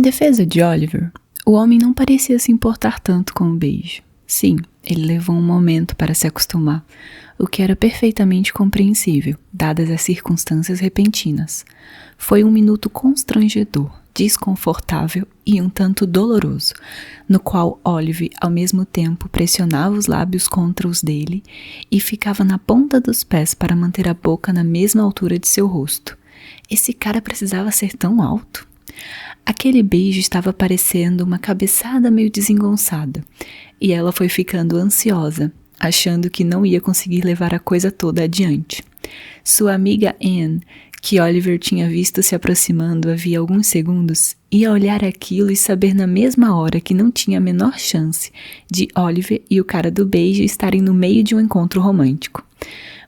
defesa de Oliver, o homem não parecia se importar tanto com o beijo. Sim, ele levou um momento para se acostumar, o que era perfeitamente compreensível, dadas as circunstâncias repentinas. Foi um minuto constrangedor, desconfortável e um tanto doloroso, no qual Olive ao mesmo tempo pressionava os lábios contra os dele e ficava na ponta dos pés para manter a boca na mesma altura de seu rosto. Esse cara precisava ser tão alto? Aquele beijo estava parecendo uma cabeçada meio desengonçada, e ela foi ficando ansiosa, achando que não ia conseguir levar a coisa toda adiante. Sua amiga Anne, que Oliver tinha visto se aproximando havia alguns segundos, ia olhar aquilo e saber na mesma hora que não tinha a menor chance de Oliver e o cara do beijo estarem no meio de um encontro romântico.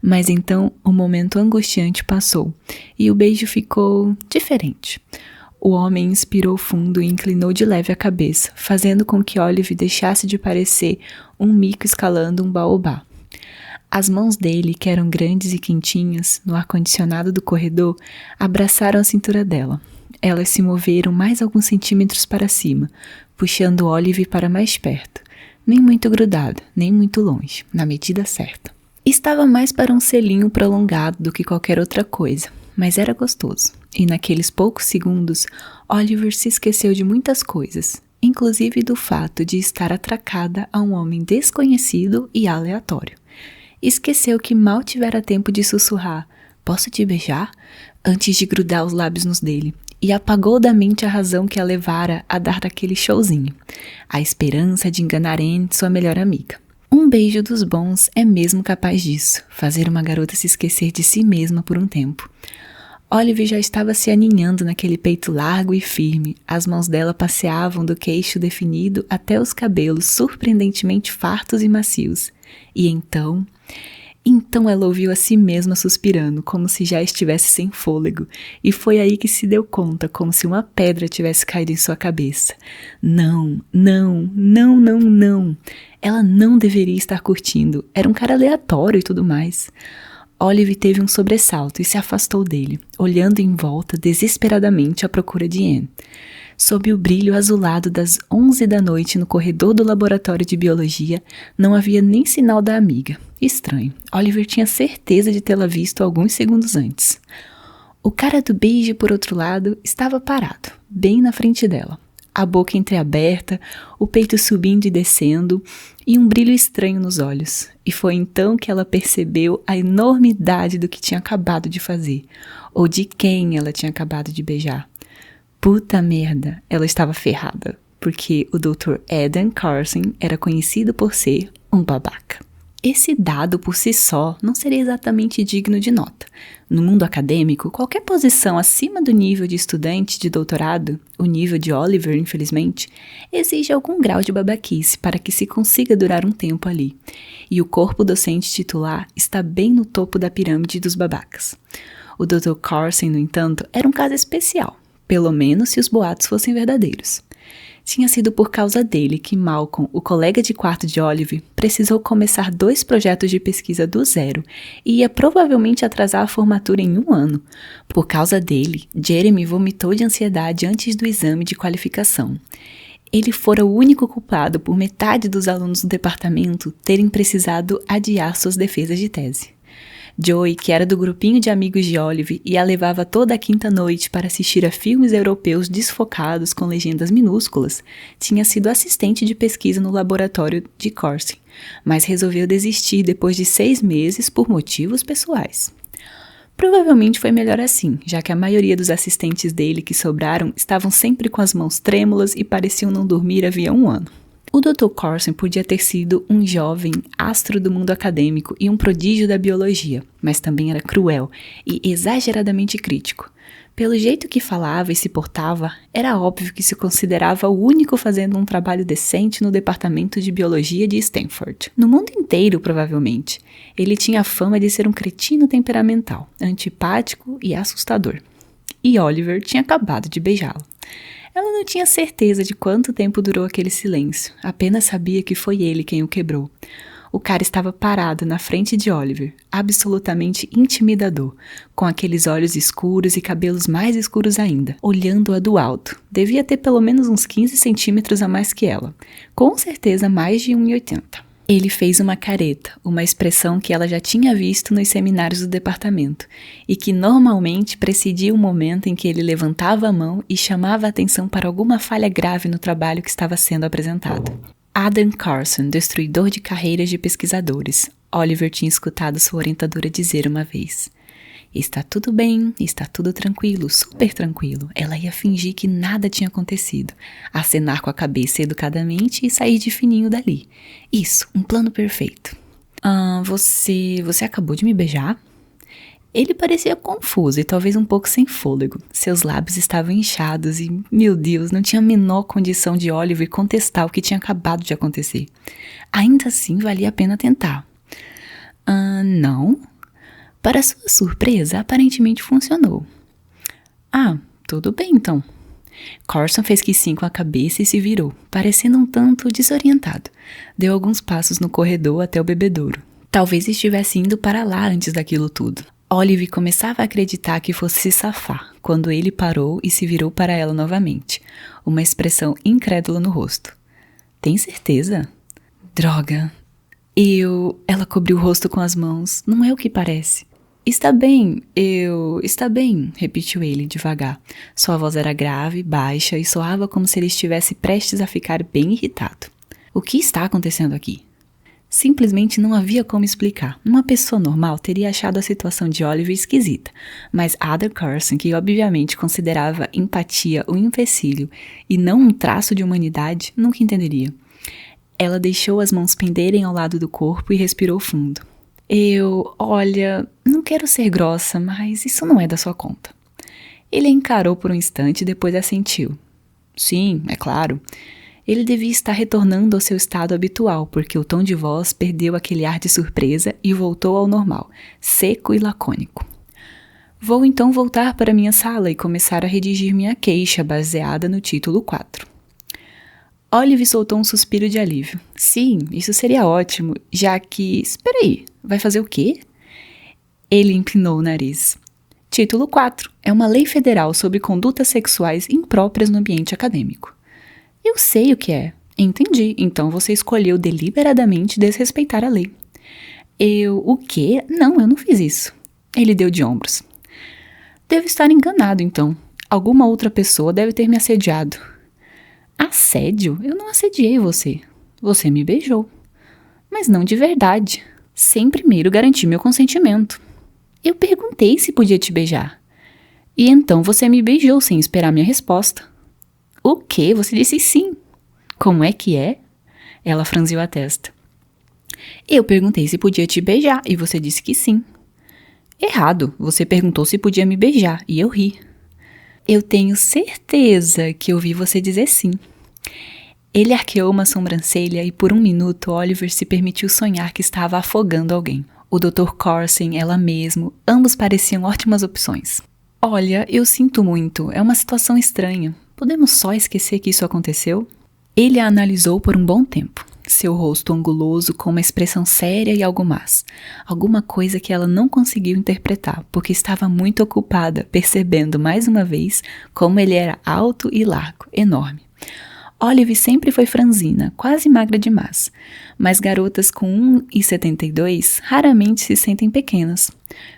Mas então o momento angustiante passou, e o beijo ficou diferente. O homem inspirou fundo e inclinou de leve a cabeça, fazendo com que Olive deixasse de parecer um mico escalando um baobá. As mãos dele, que eram grandes e quentinhas, no ar-condicionado do corredor, abraçaram a cintura dela. Elas se moveram mais alguns centímetros para cima, puxando Olive para mais perto. Nem muito grudada, nem muito longe, na medida certa. Estava mais para um selinho prolongado do que qualquer outra coisa, mas era gostoso. E naqueles poucos segundos, Oliver se esqueceu de muitas coisas, inclusive do fato de estar atracada a um homem desconhecido e aleatório. Esqueceu que mal tivera tempo de sussurrar, "Posso te beijar?", antes de grudar os lábios nos dele, e apagou da mente a razão que a levara a dar daquele showzinho, a esperança de enganar Anne, sua melhor amiga. Um beijo dos bons é mesmo capaz disso, fazer uma garota se esquecer de si mesma por um tempo. Olive já estava se aninhando naquele peito largo e firme, as mãos dela passeavam do queixo definido até os cabelos surpreendentemente fartos e macios. E então ela ouviu a si mesma suspirando, como se já estivesse sem fôlego, e foi aí que se deu conta, como se uma pedra tivesse caído em sua cabeça. Não, não, não, não, não. Ela não deveria estar curtindo, era um cara aleatório e tudo mais. Olive teve um sobressalto e se afastou dele, olhando em volta desesperadamente à procura de Anne. Sob o brilho azulado das 11 da noite no corredor do laboratório de biologia, não havia nem sinal da amiga. Estranho, Oliver tinha certeza de tê-la visto alguns segundos antes. O cara do beijo, por outro lado, estava parado, bem na frente dela. A boca entreaberta, o peito subindo e descendo, e um brilho estranho nos olhos. E foi então que ela percebeu a enormidade do que tinha acabado de fazer, ou de quem ela tinha acabado de beijar. Puta merda, ela estava ferrada, porque o Dr. Eden Carson era conhecido por ser um babaca. Esse dado por si só não seria exatamente digno de nota. No mundo acadêmico, qualquer posição acima do nível de estudante de doutorado, o nível de Oliver, infelizmente, exige algum grau de babaquice para que se consiga durar um tempo ali. E o corpo docente titular está bem no topo da pirâmide dos babacas. O Dr. Carson, no entanto, era um caso especial, pelo menos se os boatos fossem verdadeiros. Tinha sido por causa dele que Malcolm, o colega de quarto de Olive, precisou começar 2 projetos de pesquisa do zero e ia provavelmente atrasar a formatura em 1 ano. Por causa dele, Jeremy vomitou de ansiedade antes do exame de qualificação. Ele fora o único culpado por metade dos alunos do departamento terem precisado adiar suas defesas de tese. Joey, que era do grupinho de amigos de Olive e a levava toda a quinta noite para assistir a filmes europeus desfocados com legendas minúsculas, tinha sido assistente de pesquisa no laboratório de Corsi, mas resolveu desistir depois de 6 meses por motivos pessoais. Provavelmente foi melhor assim, já que a maioria dos assistentes dele que sobraram estavam sempre com as mãos trêmulas e pareciam não dormir havia 1 ano. O Dr. Carson podia ter sido um jovem astro do mundo acadêmico e um prodígio da biologia, mas também era cruel e exageradamente crítico. Pelo jeito que falava e se portava, era óbvio que se considerava o único fazendo um trabalho decente no departamento de biologia de Stanford. No mundo inteiro, provavelmente. Ele tinha a fama de ser um cretino temperamental, antipático e assustador. E Oliver tinha acabado de beijá-lo. Ela não tinha certeza de quanto tempo durou aquele silêncio, apenas sabia que foi ele quem o quebrou. O cara estava parado na frente de Oliver, absolutamente intimidador, com aqueles olhos escuros e cabelos mais escuros ainda, olhando-a do alto. Devia ter pelo menos uns 15 centímetros a mais que ela, com certeza mais de 1,80. Ele fez uma careta, uma expressão que ela já tinha visto nos seminários do departamento, e que normalmente precedia o momento em que ele levantava a mão e chamava a atenção para alguma falha grave no trabalho que estava sendo apresentado. Adam Carson, destruidor de carreiras de pesquisadores. Oliver tinha escutado sua orientadora dizer uma vez. Está tudo bem, está tudo tranquilo, super tranquilo. Ela ia fingir que nada tinha acontecido, acenar com a cabeça educadamente e sair de fininho dali. Isso, um plano perfeito. Você acabou de me beijar? Ele parecia confuso e talvez um pouco sem fôlego. Seus lábios estavam inchados e, meu Deus, não tinha a menor condição de Oliver contestar o que tinha acabado de acontecer. Ainda assim, valia a pena tentar. Não? Para sua surpresa, aparentemente funcionou. Tudo bem então. Carson fez que sim com a cabeça e se virou, parecendo um tanto desorientado. Deu alguns passos no corredor até o bebedouro. Talvez estivesse indo para lá antes daquilo tudo. Olive começava a acreditar que fosse se safar, quando ele parou e se virou para ela novamente, uma expressão incrédula no rosto. Tem certeza? Droga. Ela cobriu o rosto com as mãos. Não é o que parece. Está bem, repetiu ele devagar. Sua voz era grave, baixa e soava como se ele estivesse prestes a ficar bem irritado. O que está acontecendo aqui? Simplesmente não havia como explicar. Uma pessoa normal teria achado a situação de Oliver esquisita, mas Adam Carson, que obviamente considerava empatia um empecilho e não um traço de humanidade, nunca entenderia. Ela deixou as mãos penderem ao lado do corpo e respirou fundo. Olha, não quero ser grossa, mas isso não é da sua conta. Ele a encarou por um instante e depois assentiu. Sim, é claro. Ele devia estar retornando ao seu estado habitual, porque o tom de voz perdeu aquele ar de surpresa e voltou ao normal, seco e lacônico. Vou então voltar para minha sala e começar a redigir minha queixa baseada no título 4. Olive soltou um suspiro de alívio. Sim, isso seria ótimo, já que... Espera aí, vai fazer o quê? Ele empinou o nariz. Título 4. É uma lei federal sobre condutas sexuais impróprias no ambiente acadêmico. Eu sei o que é. Entendi. Então você escolheu deliberadamente desrespeitar a lei. O quê? Não, eu não fiz isso. Ele deu de ombros. Devo estar enganado, então. Alguma outra pessoa deve ter me assediado. Assédio? Eu não assediei você. Você me beijou. Mas não de verdade. Sem primeiro garantir meu consentimento. Eu perguntei se podia te beijar. E então você me beijou sem esperar minha resposta. O quê? Você disse sim. Como é que é? Ela franziu a testa. Eu perguntei se podia te beijar e você disse que sim. Errado. Você perguntou se podia me beijar e eu ri. Eu tenho certeza que ouvi você dizer sim. Ele arqueou uma sobrancelha e por um minuto Oliver se permitiu sonhar que estava afogando alguém. O Dr. Carson, ela mesmo, ambos pareciam ótimas opções. Olha, eu sinto muito. É uma situação estranha. Podemos só esquecer que isso aconteceu? Ele a analisou por um bom tempo. Seu rosto anguloso com uma expressão séria e algo más. Alguma coisa que ela não conseguiu interpretar, porque estava muito ocupada, percebendo mais uma vez como ele era alto e largo, enorme. Olive sempre foi franzina, quase magra demais, mas garotas com 1,72 raramente se sentem pequenas,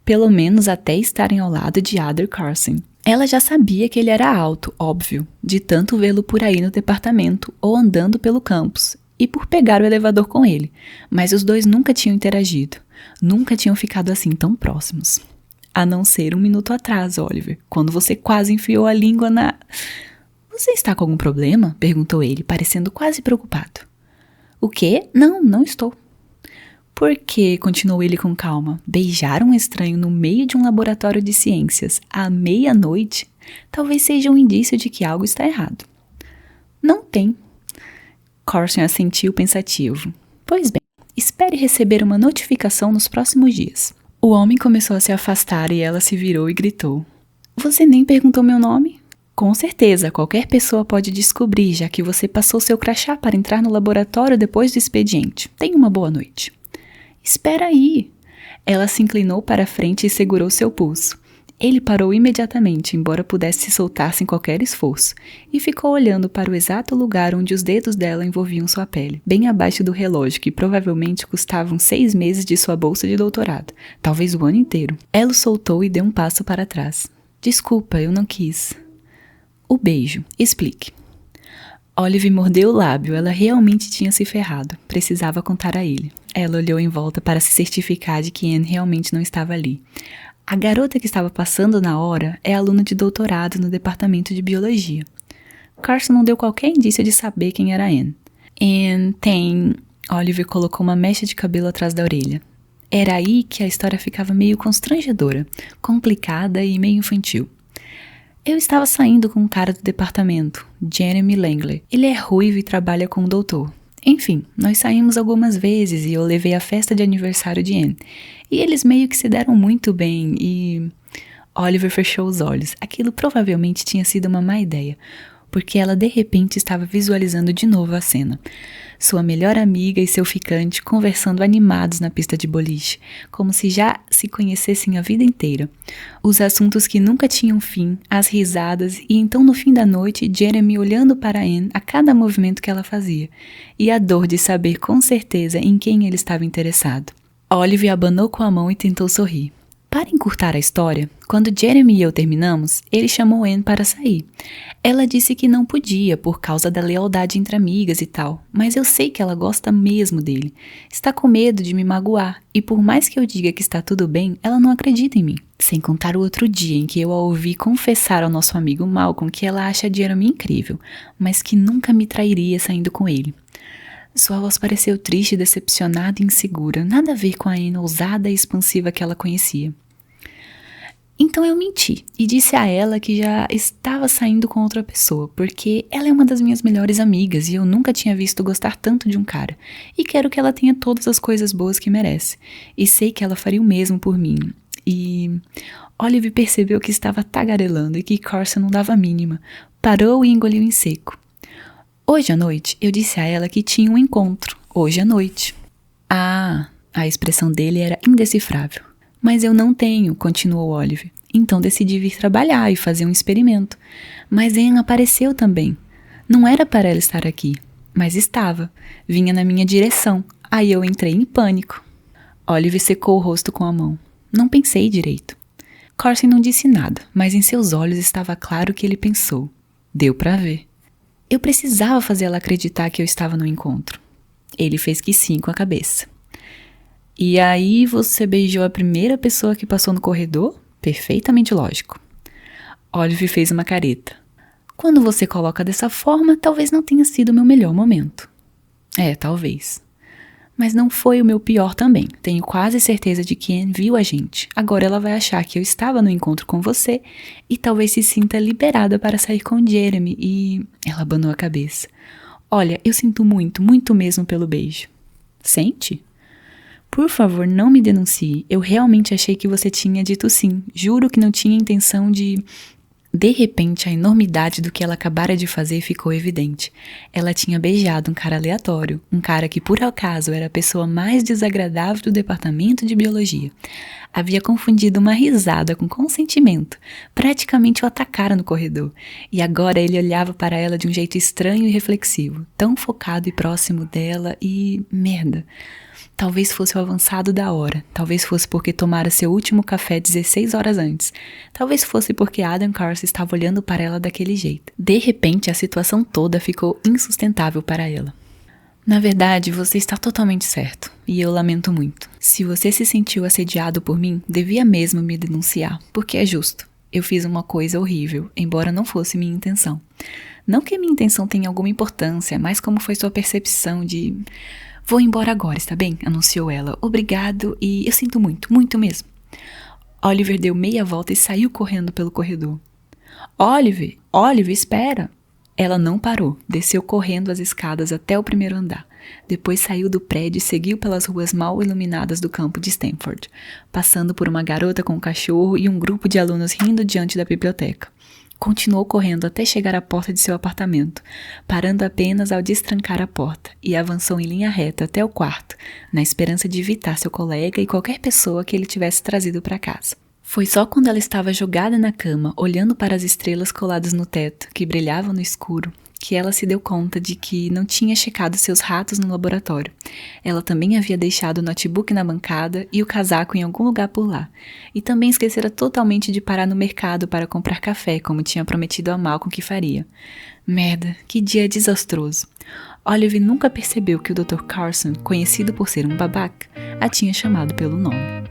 pelo menos até estarem ao lado de Adam Carson. Ela já sabia que ele era alto, óbvio, de tanto vê-lo por aí no departamento ou andando pelo campus, e por pegar o elevador com ele, mas os dois nunca tinham interagido, nunca tinham ficado assim tão próximos. A não ser um minuto atrás, Oliver, quando você quase enfiou a língua na... Você está com algum problema? Perguntou ele, parecendo quase preocupado. O quê? Não estou. Por que, continuou ele com calma, beijar um estranho no meio de um laboratório de ciências à meia-noite talvez seja um indício de que algo está errado. Não tem. Carson assentiu pensativo. Pois bem, espere receber uma notificação nos próximos dias. O homem começou a se afastar e ela se virou e gritou. Você nem perguntou meu nome? Com certeza, qualquer pessoa pode descobrir, já que você passou seu crachá para entrar no laboratório depois do expediente. Tenha uma boa noite. Espera aí. Ela se inclinou para a frente e segurou seu pulso. Ele parou imediatamente, embora pudesse se soltar sem qualquer esforço, e ficou olhando para o exato lugar onde os dedos dela envolviam sua pele, bem abaixo do relógio que provavelmente custavam 6 meses de sua bolsa de doutorado, talvez o ano inteiro. Ela o soltou e deu um passo para trás. Desculpa, eu não quis. O beijo. Explique. Olive mordeu o lábio, ela realmente tinha se ferrado, precisava contar a ele. Ela olhou em volta para se certificar de que Anne realmente não estava ali. A garota que estava passando na hora é aluna de doutorado no departamento de biologia. Carson não deu qualquer indício de saber quem era Anne. Anne tem... Oliver colocou uma mecha de cabelo atrás da orelha. Era aí que a história ficava meio constrangedora, complicada e meio infantil. Eu estava saindo com um cara do departamento, Jeremy Langley. Ele é ruivo e trabalha com o doutor. Enfim, nós saímos algumas vezes e eu levei a festa de aniversário de Anne. E eles meio que se deram muito bem e... Oliver fechou os olhos. Aquilo provavelmente tinha sido uma má ideia, porque ela de repente estava visualizando de novo a cena. Sua melhor amiga e seu ficante conversando animados na pista de boliche, como se já se conhecessem a vida inteira. Os assuntos que nunca tinham fim, as risadas e então no fim da noite Jeremy olhando para Anne a cada movimento que ela fazia, e a dor de saber com certeza em quem ele estava interessado. Olive abanou com a mão e tentou sorrir. Para encurtar a história, quando Jeremy e eu terminamos, ele chamou Anne para sair. Ela disse que não podia por causa da lealdade entre amigas e tal, mas eu sei que ela gosta mesmo dele. Está com medo de me magoar e por mais que eu diga que está tudo bem, ela não acredita em mim. Sem contar o outro dia em que eu a ouvi confessar ao nosso amigo Malcolm que ela acha Jeremy incrível, mas que nunca me trairia saindo com ele. Sua voz pareceu triste, decepcionada e insegura, nada a ver com a Anne ousada e expansiva que ela conhecia. Então eu menti e disse a ela que já estava saindo com outra pessoa, porque ela é uma das minhas melhores amigas e eu nunca tinha visto gostar tanto de um cara. E quero que ela tenha todas as coisas boas que merece. E sei que ela faria o mesmo por mim. E Olive percebeu que estava tagarelando e que Carson não dava a mínima. Parou e engoliu em seco. Hoje à noite eu disse a ela que tinha um encontro. Hoje à noite. Ah, a expressão dele era indecifrável. Mas eu não tenho, continuou Olive. Então decidi vir trabalhar e fazer um experimento. Mas Anne apareceu também. Não era para ela estar aqui, mas estava. Vinha na minha direção. Aí eu entrei em pânico. Olive secou o rosto com a mão. Não pensei direito. Carson não disse nada, mas em seus olhos estava claro que ele pensou. Deu para ver. Eu precisava fazer ela acreditar que eu estava no encontro. Ele fez que sim com a cabeça. E aí você beijou a primeira pessoa que passou no corredor? Perfeitamente lógico. Olive fez uma careta. Quando você coloca dessa forma, talvez não tenha sido o meu melhor momento. Talvez. Mas não foi o meu pior também. Tenho quase certeza de que Anne viu a gente. Agora ela vai achar que eu estava no encontro com você e talvez se sinta liberada para sair com Jeremy e... Ela abanou a cabeça. Olha, eu sinto muito, muito mesmo pelo beijo. Sente? Por favor, não me denuncie. Eu realmente achei que você tinha dito sim. Juro que não tinha intenção de... De repente, a enormidade do que ela acabara de fazer ficou evidente. Ela tinha beijado um cara aleatório, um cara que por acaso era a pessoa mais desagradável do departamento de biologia. Havia confundido uma risada com consentimento, praticamente o atacara no corredor, e agora ele olhava para ela de um jeito estranho e reflexivo, tão focado e próximo dela e... merda. Talvez fosse o avançado da hora, talvez fosse porque tomara seu último café 16 horas antes, talvez fosse porque Adam Carson estava olhando para ela daquele jeito. De repente, a situação toda ficou insustentável para ela. Na verdade, você está totalmente certo, e eu lamento muito. Se você se sentiu assediado por mim, devia mesmo me denunciar, porque é justo. Eu fiz uma coisa horrível, embora não fosse minha intenção. Não que minha intenção tenha alguma importância, mas como foi sua percepção de... Vou embora agora, está bem? Anunciou ela. Obrigado e eu sinto muito, muito mesmo. Oliver deu meia volta e saiu correndo pelo corredor. Oliver, espera! Ela não parou, desceu correndo as escadas até o primeiro andar. Depois saiu do prédio e seguiu pelas ruas mal iluminadas do campo de Stanford, passando por uma garota com um cachorro e um grupo de alunos rindo diante da biblioteca. Continuou correndo até chegar à porta de seu apartamento, parando apenas ao destrancar a porta, e avançou em linha reta até o quarto, na esperança de evitar seu colega e qualquer pessoa que ele tivesse trazido para casa. Foi só quando ela estava jogada na cama, olhando para as estrelas coladas no teto, que brilhavam no escuro, que ela se deu conta de que não tinha checado seus ratos no laboratório. Ela também havia deixado o notebook na bancada e o casaco em algum lugar por lá. E também esquecera totalmente de parar no mercado para comprar café, como tinha prometido a Malcolm que faria. Merda, que dia desastroso. Olive nunca percebeu que o Dr. Carson, conhecido por ser um babaca, a tinha chamado pelo nome.